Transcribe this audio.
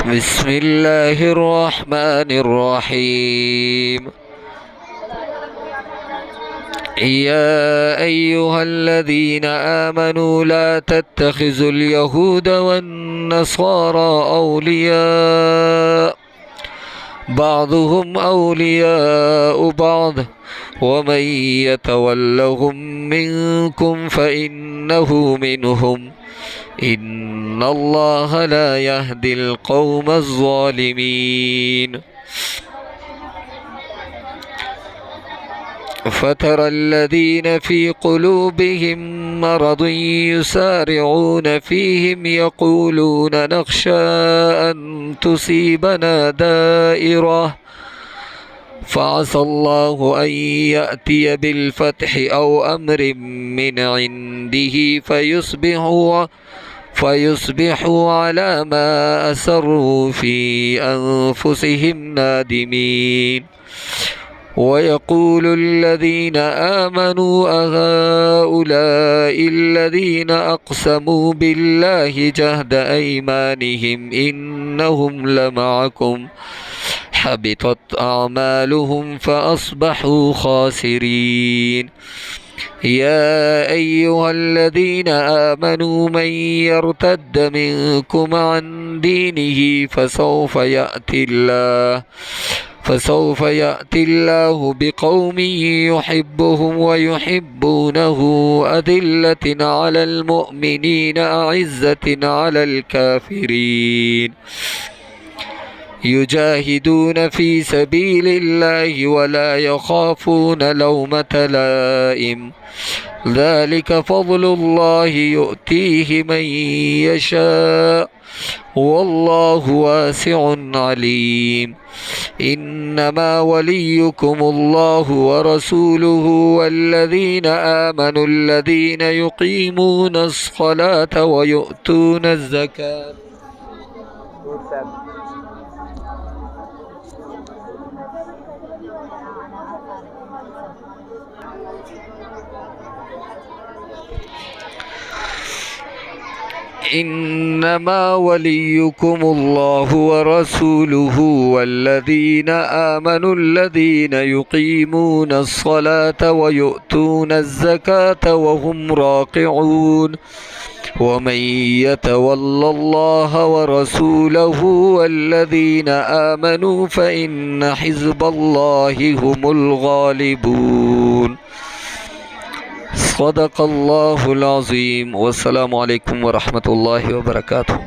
بسم الله الرحمن الرحيم. يا أيها الذين آمنوا لا تتخذوا اليهود والنصارى أولياء بعضهم أولياء بعض ومن يتولهم منكم فإنه منهم إن الله لا يهدي القوم الظالمين. فترى الذين في قلوبهم مرض يسارعون فيهم يقولون نخشى أن تصيبنا دائرة فعسى الله أن يأتي بالفتح أو أمر من عنده فيصبحوا على ما أسروا في أنفسهم نادمين. ويقول الذين آمنوا أهؤلاء الذين أقسموا بالله جهد أيمانهم إنهم لمعكم حبطت أعمالهم فأصبحوا خاسرين. يا أيها الذين آمنوا من يرتد منكم عن دينه فسوف يأتي الله بقوم يحبهم ويحبونه أذلة على المؤمنين أعزة على الكافرين يجاهدون في سبيل الله ولا يخافون لومة لائم ذلك فضل الله يؤتيه من يشاء والله واسع عليم. إنما وليكم الله ورسوله والذين آمنوا الذين يقيمون الصلاة ويؤتون الزكاة. إنما وليكم الله ورسوله والذين آمنوا الذين يقيمون الصلاة ويؤتون الزكاة وهم راكعون ومن يتول الله ورسوله والذين آمنوا فإن حزب الله هم الغالبون. صدق الله العظيم والسلام عليكم ورحمة الله وبركاته.